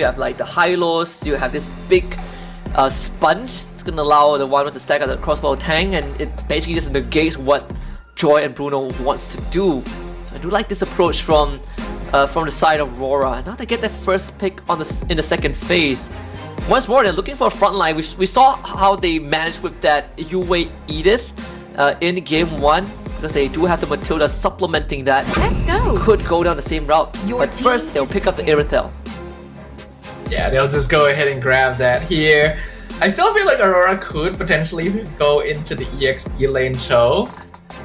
You have like the high-lows, you have this big sponge. It's gonna allow the one with the stack of the crossbow tank, and it basically just negates what Joy and Bruno wants to do. So I do like this approach from the side of RORA. Now they get their first pick on in the second phase. Once more, they're looking for a front line. We saw how they managed with that Yue Edith in game 1, because they do have the Matilda supplementing that. Let's go. Could go down the same route, but first they'll pick up the Irithel. Yeah, they'll just go ahead and grab that here. I still feel like Aurora could potentially go into the EXP lane show.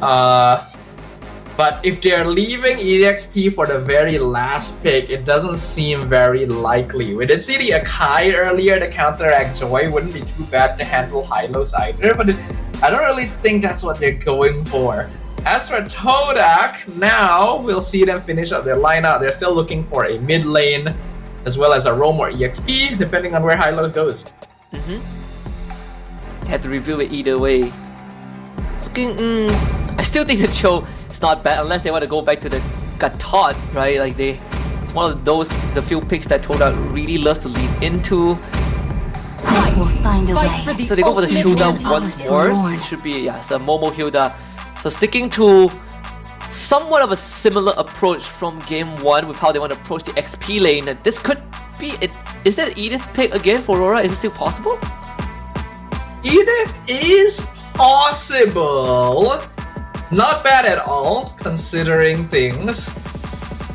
But if they're leaving EXP for the very last pick, it doesn't seem very likely. We did see the Akai earlier to counteract Joy. Wouldn't be too bad to handle high-lows either, but I don't really think that's what they're going for. As for TODAK, now we'll see them finish up their lineup. They're still looking for a mid lane, as well as a roam or EXP, depending on where high-lows goes. Have to review it either way. Looking, I still think the Cho is not bad unless they want to go back to the Gatot, right? Like it's one of those, the few picks that TODAK really loves to lean into. We'll find a way. So they go for the Hilda once more. It should be, yeah, it's a Momo Hilda. So sticking to somewhat of a similar approach from game 1 with how they want to approach the XP lane. This could be it. Is that Edith pick again for Aurora? Is it still possible? Edith is possible. Not bad at all, considering things.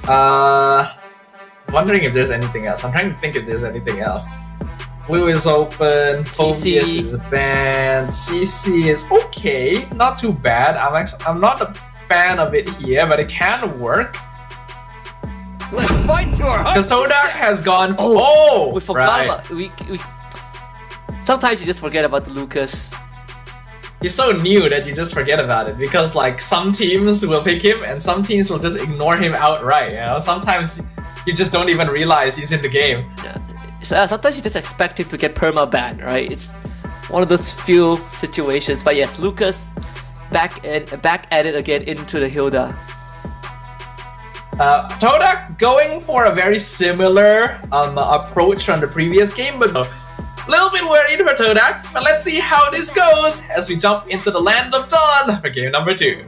Wondering if there's anything else. I'm trying to think if there's anything else. Blue is open, Phobius is banned, CC is okay, not too bad. I'm not a fan of it here, but it can work. Let's fight to our hearts. Because TODAK has gone. We forgot about we. Sometimes you just forget about the Lucas. He's so new that you just forget about it, because like some teams will pick him and some teams will just ignore him outright. You know, sometimes you just don't even realize he's in the game. Yeah. So, sometimes you just expect him to get perma banned, right? It's one of those few situations. But yes, Lucas back at it again into the Hilda. TODAK going for a very similar approach from the previous game, but a little bit worried for TODAK. But let's see how this goes as we jump into the Land of Dawn for game number 2.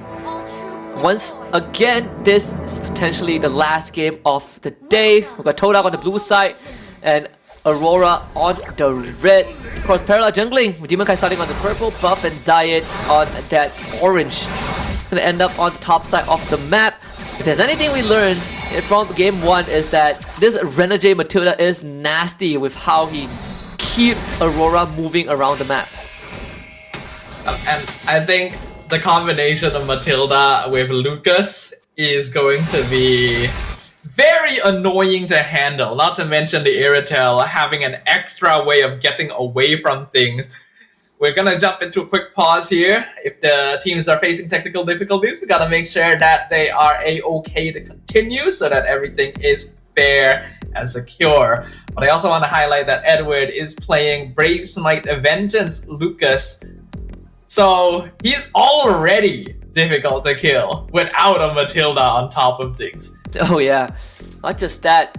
Once again, this is potentially the last game of the day. We've got TODAK on the blue side and Aurora on the red. Of course, parallel jungling with demonkite starting on the purple buff and Zaed on that orange. It's gonna end up on the top side of the map. If there's anything we learned from game 1 is that this renejay Matilda is nasty with how he keeps Aurora moving around the map. And I think the combination of Matilda with Lucas is going to be very annoying to handle, not to mention the Irithel having an extra way of getting away from things. We're gonna jump into a quick pause here. If the teams are facing technical difficulties, we gotta make sure that they are a-okay to continue so that everything is fair and secure. But I also want to highlight that Edward is playing Brave Smite Vengeance Lucas. So he's already difficult to kill without a Matilda on top of things. Oh yeah, not just that.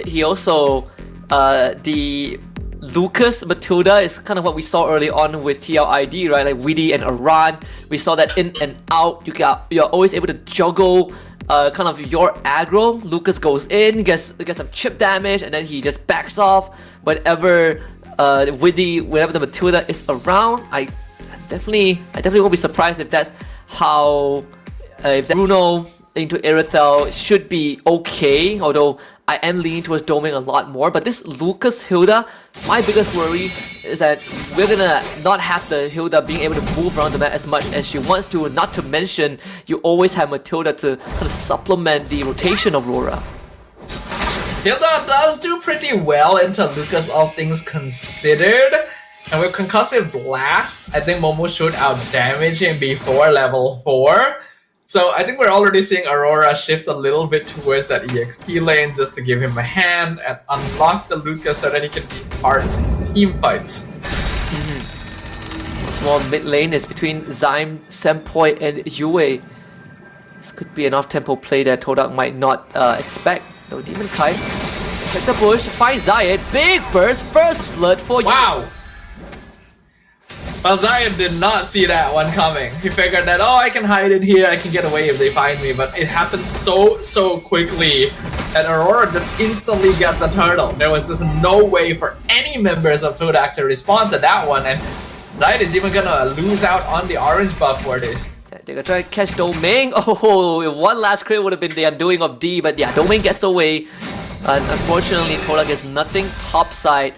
He also the Lucas Matilda is kind of what we saw early on with TLID, right? Like Widdy and Aran. We saw that in and out. You're always able to juggle kind of your aggro. Lucas goes in, gets some chip damage, and then he just backs off. Whenever whenever the Matilda is around, I definitely won't be surprised if that's how if Bruno into Irithel should be okay, although I am leaning towards doming a lot more. But this Lucas Hilda, my biggest worry is that we're gonna not have the Hilda being able to move around the map as much as she wants to, not to mention you always have Matilda to kind of supplement the rotation of RORA. Hilda does do pretty well into Lucas, all things considered. And with Concussive Blast, I think Momo should out-damage him before level 4. So I think we're already seeing Aurora shift a little bit towards that EXP lane just to give him a hand and unlock the Lucas so that he can be part of team fights. Small mid lane is between zaimsempoi and Yue. This could be an off-tempo play that TODAK might not expect. No demonkite. Check the bush, find Zaed, big burst, first blood for you. Wow! Well, Zion did not see that one coming. He figured that, oh, I can hide in here, I can get away if they find me, but it happened so quickly that Aurora just instantly got the turtle. There was just no way for any members of TODAK to respond to that one, and Zion is even gonna lose out on the orange buff for this. Yeah, they're gonna try to catch Domeng. Oh, if one last crit would have been the undoing of D, but yeah, Domeng gets away. And unfortunately, TODAK gets nothing topside.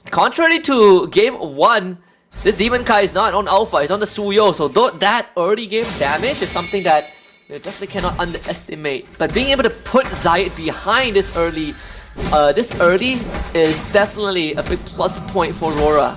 Contrary to game 1, this demonkite is not on alpha, it's on the Suyo, so that early game damage is something that you definitely cannot underestimate. But being able to put Zaid behind this early is definitely a big plus point for RORA.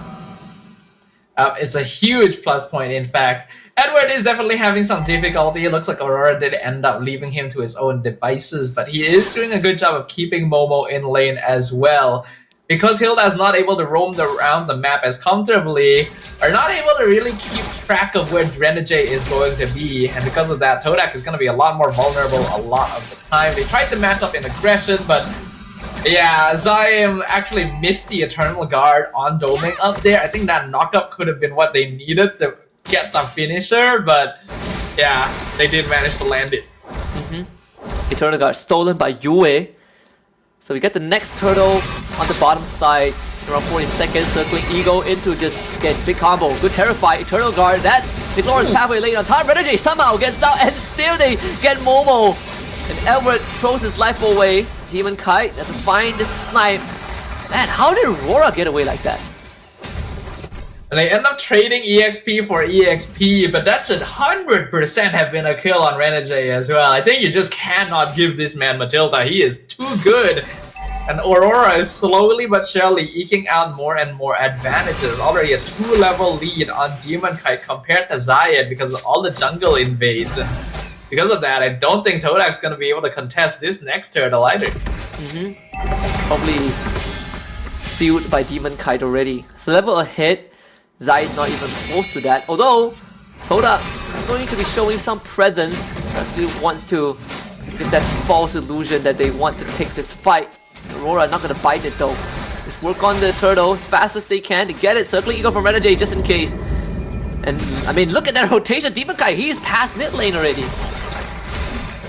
It's a huge plus point, in fact. Edward is definitely having some difficulty. It looks like Aurora did end up leaving him to his own devices, but he is doing a good job of keeping Momo in lane as well. Because Hilda is not able to roam around the map as comfortably, are not able to really keep track of where renejay is going to be, and because of that, TODAK is going to be a lot more vulnerable a lot of the time. They tried to match up in aggression, but yeah, Zaim actually missed the Eternal Guard on Domeng up there. I think that knockup could have been what they needed to get the finisher, but yeah, they did manage to land it. Eternal Guard stolen by Yue. So we get the next turtle on the bottom side, around 40 seconds, circling Ego into just get big combo. Good Terrify, Eternal Guard, that's the glorious pathway lane on top. renejay somehow gets out and still they get Momo. And Edward throws his life away. Demonkite doesn't find this snipe. Man, how did RORA get away like that? And they end up trading EXP for EXP, but that should 100% have been a kill on renejay as well. I think you just cannot give this man Matilda. He is too good. And Aurora is slowly but surely eking out more and more advantages. Already a 2-level lead on Demonkite compared to Zaid because of all the jungle invades. And because of that, I don't think TODAK is going to be able to contest this next turtle either. Probably sealed by Demonkite already. So level ahead. Zai is not even close to that, although TODAK is going to be showing some presence. Perhaps he wants to give that false illusion that they want to take this fight. Aurora not gonna bite it though. Just work on the turtle as fast as they can to get it. Circling Eagle from renejay just in case. And I mean, look at that rotation. Demonkite, he's past mid lane already.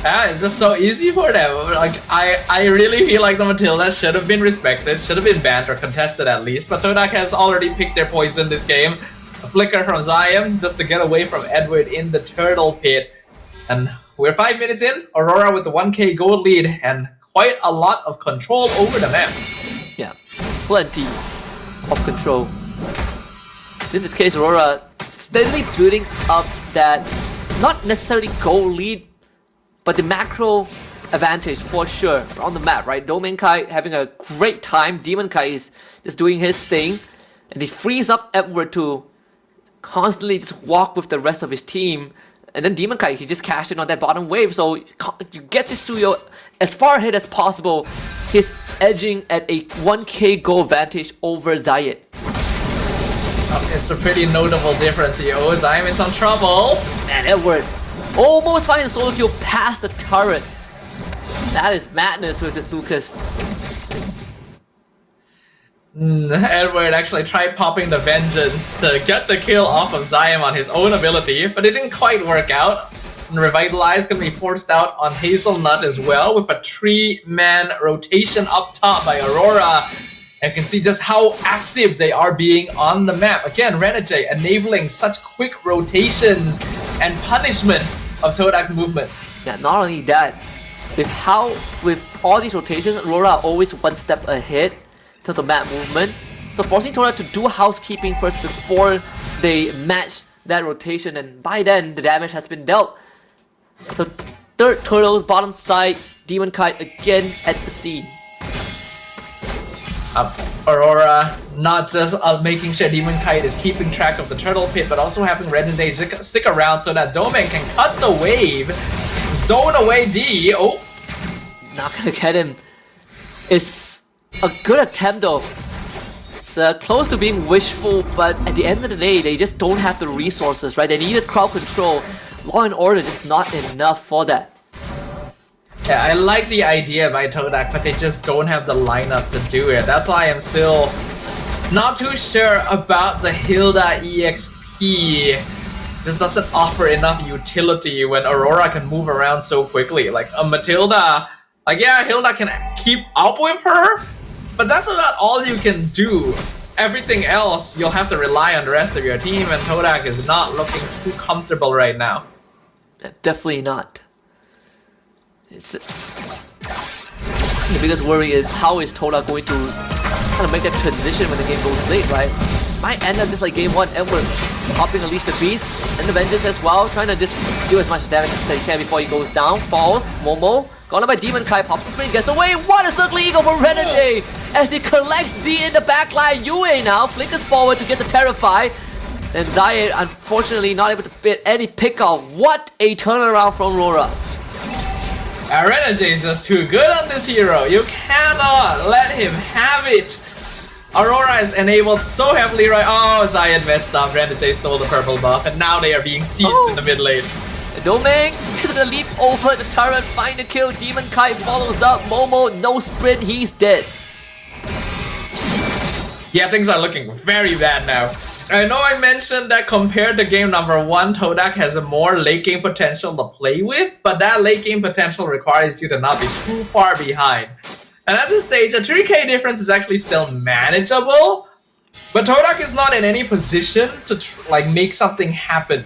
Yeah, it's just so easy for them. Like, I really feel like the Matilda should have been respected, should have been banned or contested at least, but TODAK has already picked their poison this game. A flicker from Zion just to get away from Edward in the turtle pit. And we're 5 minutes in, Aurora with the 1k gold lead and quite a lot of control over the map. Yeah, plenty of control. In this case, Aurora steadily building up that, not necessarily gold lead, but the macro advantage for sure on the map, right? Domengkite having a great time. Demonkite is just doing his thing. And he frees up Edward to constantly just walk with the rest of his team. And then Demonkite, he just cashed in on that bottom wave. So you get this Suyo as far ahead as possible. He's edging at a 1k goal advantage over Zaid. It's a pretty notable difference here. Oh, Zayn in some trouble. And Edward almost finds solo kill past the turret. That is madness with this Lucas. Edward actually tried popping the Vengeance to get the kill off of Zaim on his own ability, but it didn't quite work out. And Revitalize gonna be forced out on Hazelnut as well with a 3-man rotation up top by Aurora. And you can see just how active they are being on the map. Again, renejay enabling such quick rotations and punishment of TODAK's movements. Yeah, not only that, with all these rotations, Aurora are always one step ahead in terms of map movement. So forcing TODAK to do housekeeping first before they match that rotation, and by then the damage has been dealt. So third turtles, bottom side, Demonkite again at the scene. Aurora not just making sure Demonkite is keeping track of the turtle pit, but also having renejay stick around so that Domeng can cut the wave, zone away D. Oh, not gonna get him. It's a good attempt though. It's close to being wishful, but at the end of the day, they just don't have the resources, right? They needed crowd control. Law and order just not enough for that. Yeah, I like the idea by TODAK, but they just don't have the lineup to do it. That's why I'm still not too sure about the Hilda EXP. Just doesn't offer enough utility when Aurora can move around so quickly. Like a Matilda, like yeah, Hilda can keep up with her, but that's about all you can do. Everything else, you'll have to rely on the rest of your team, and TODAK is not looking too comfortable right now. Definitely not. The biggest worry is how is TODAK going to kind of make that transition when the game goes late, right? Might end up just like game 1, Edward upping Unleash the Beast and the Vengeance as well, trying to just do as much damage as he can before he goes down. Falls, Momo, gone up by demonkite, pops the spring, gets away. What a circling eagle for renejay as he collects D in the backline. Yue now flickers forward to get the Terrify. And zaed, unfortunately, not able to fit any pick off. What a turnaround from RORA. Renejay is just too good on this hero. You cannot let him have it. Aurora is enabled so heavily right. Oh, zaed messed up. Renejay stole the purple buff, and now they are being sieged in the mid lane. Domeng to the leap over the turret, find the kill. Demonkite follows up. Momo, no sprint, he's dead. Yeah, things are looking very bad now. I know I mentioned that compared to game number 1, TODAK has a more late game potential to play with, but that late game potential requires you to not be too far behind. And at this stage, a 3k difference is actually still manageable, but TODAK is not in any position to make something happen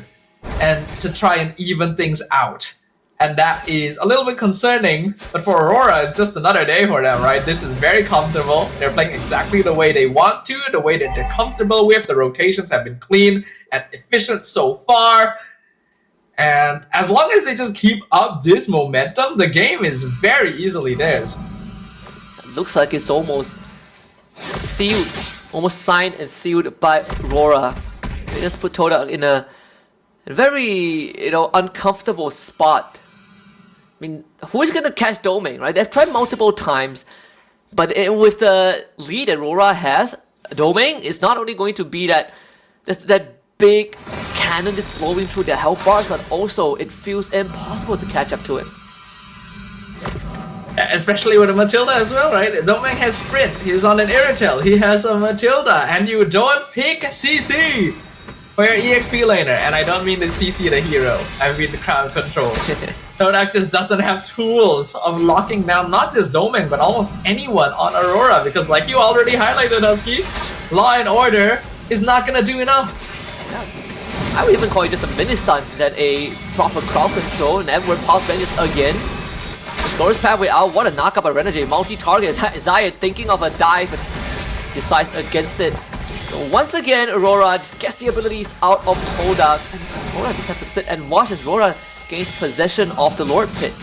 and to try and even things out. And that is a little bit concerning, but for Aurora, it's just another day for them, right? This is very comfortable. They're playing exactly the way they want to, the way that they're comfortable with. The rotations have been clean and efficient so far. And as long as they just keep up this momentum, the game is very easily theirs. Looks like it's almost sealed, almost signed and sealed by RORA. They just put TODAK in a very, uncomfortable spot. I mean, who is going to catch Domeng, right? They've tried multiple times, but with the lead that RORA has, Domeng is not only going to be that big cannon just blowing through their health bars, but also it feels impossible to catch up to it. Especially with a Matilda as well, right? Domeng has sprint, he's on an Irritel, he has a Matilda, and you don't pick CC for your EXP laner. And I don't mean the CC the hero, I mean the crowd control. TODAK just doesn't have tools of locking down not just Domeng, but almost anyone on Aurora, because like you already highlighted, Husky, Law and Order is not gonna do enough. Yeah. I would even call it just a mini stun than a proper crowd control. And Edward pops Vengeance again. Scores pathway out. What a knockup by Renejay. Multi-target. zaed thinking of a dive but decides against it. So once again, Aurora just gets the abilities out of TODAK. And Aurora just have to sit and watch as Aurora gains possession of the Lord Pit.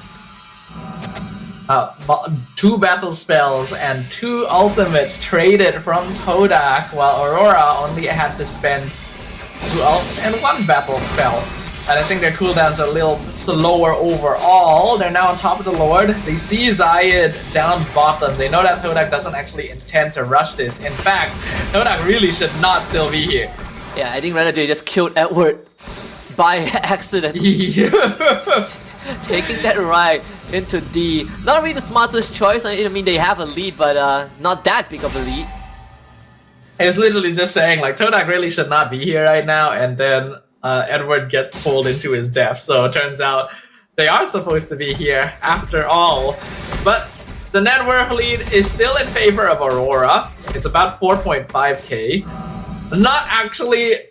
2 battle spells and 2 ultimates traded from TODAK, while Aurora only had to spend 2 ults and 1 battle spell. And I think their cooldowns are a little slower overall. They're now on top of the Lord. They see zaed down bottom. They know that TODAK doesn't actually intend to rush this. In fact, TODAK really should not still be here. Yeah, I think Renejay just killed Edward by accident. Taking that right into D. Not really the smartest choice. I mean, they have a lead, but not that big of a lead. It's literally just saying, like, TODAK really should not be here right now, and then Edward gets pulled into his death. So it turns out they are supposed to be here after all. But the net worth lead is still in favor of Aurora. It's about 4.5k. Not actually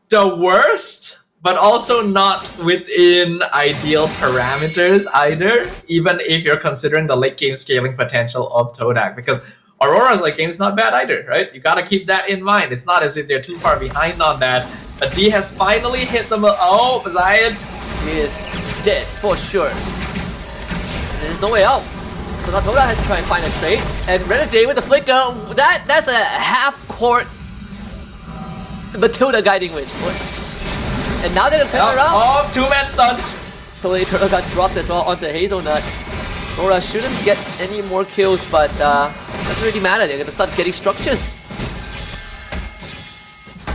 the worst, but also not within ideal parameters either, even if you're considering the late game scaling potential of TODAK, because Aurora's late game is not bad either, right? You gotta keep that in mind. It's not as if they're too far behind on that. But D has finally hit them. Oh, zaed! He is dead for sure. There's no way out. So now TODAK has to try and find a trade. And Renejay with the flicker, that's a half-court Matilda guiding witch. And now they're gonna turn around. Oh, 2-man stun. Slowly Turtle got dropped as well onto Hazelnut. RORA shouldn't get any more kills, but doesn't really matter. They're gonna start getting structures.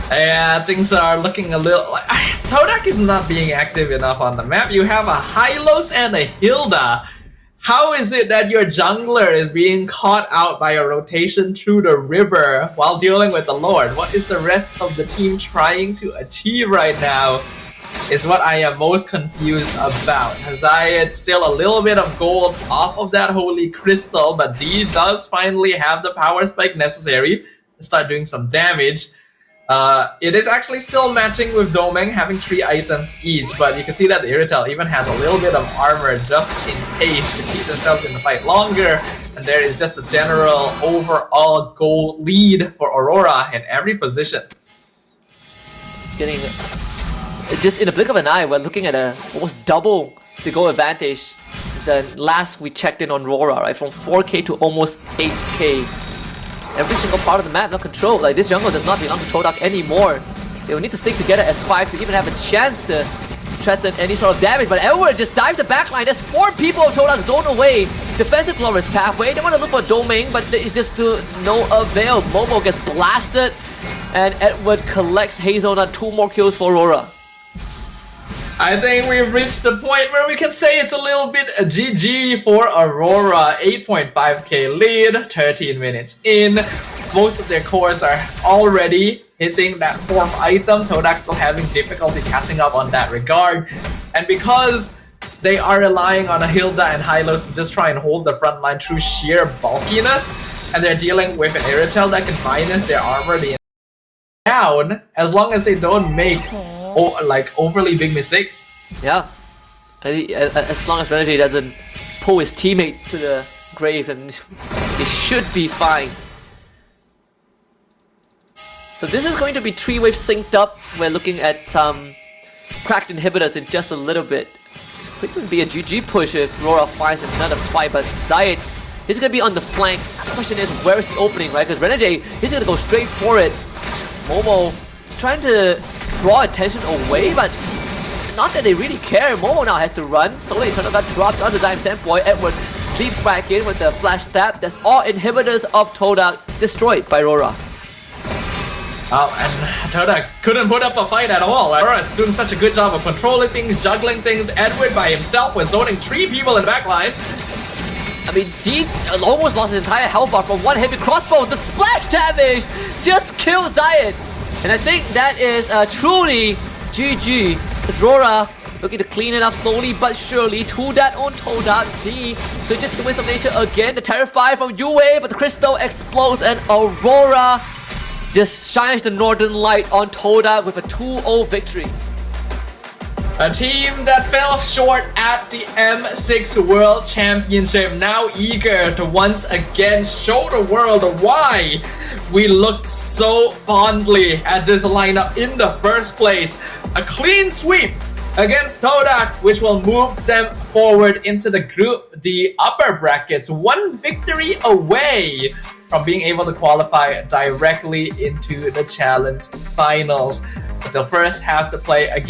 Yeah, things are looking a little like TODAK is not being active enough on the map. You have a Hylos and a Hilda. How is it that your jungler is being caught out by a rotation through the river while dealing with the Lord? What is the rest of the team trying to achieve right now is what I am most confused about. Zaed still a little bit of gold off of that holy crystal, but deee does finally have the power spike necessary to start doing some damage. It is actually still matching with Domeng, having 3 items each, but you can see that the Irritel even has a little bit of armor just in case to keep themselves in the fight longer, and there is just a general overall goal lead for Aurora in every position. It's getting... just in the blink of an eye, we're looking at a almost double the goal advantage than last we checked in on RORA, right? From 4k to almost 8k. Every single part of the map not controlled. Like, this jungle does not belong to TODAK anymore. They will need to stick together as 5 to even have a chance to threaten any sort of damage. But Edward just dives the backline. There's 4 people of TODAK zone away. Defensive glorious pathway. They want to look for Domeng, but it's just to no avail. Momo gets blasted, and Edward collects hazelnut. 2 more kills for Aurora. I think we've reached the point where we can say it's a little bit a GG for Aurora. 8.5k lead, 13 minutes in. Most of their cores are already hitting that 4th item. TODAK still having difficulty catching up on that regard. And because they are relying on a Hilda and Hylos to just try and hold the front line through sheer bulkiness, and they're dealing with an Irritel that can minus their armor down, as long as they don't make like overly big mistakes. Yeah, as long as renejay doesn't pull his teammate to the grave, and it should be fine. So this is going to be 3 waves synced up. We're looking at some cracked inhibitors in just a little bit. It could be a GG push if RORA finds another fight, but Zaed, he's gonna be on the flank. The question is, where is the opening, right? Because renejay, he's gonna go straight for it. Momo trying to draw attention away, but not that they really care. Momo now has to run. Slowly Eternal got dropped onto zaimsempoi. Edward leaps back in with the flash tap. That's all inhibitors of TODAK destroyed by RORA. And TODAK couldn't put up a fight at all. RORA is doing such a good job of controlling things, juggling things. Edward by himself was zoning 3 people in the backline. I mean, deee almost lost his entire health bar from 1 heavy crossbow. The splash damage just killed Zaed. And I think that is truly GG. It's RORA looking to clean it up slowly but surely to that own TODAK. deee switches to Winds of Nature again. The Terrify from Yue, but the crystal explodes and Aurora just shines the northern light on TODAK with a 2-0 victory. A team that fell short at the M6 World Championship, now eager to once again show the world why we looked so fondly at this lineup in the first place. A clean sweep against TODAK, which will move them forward into the Group D upper brackets, 1 victory away from being able to qualify directly into the Challenge Finals. But they'll first have to play against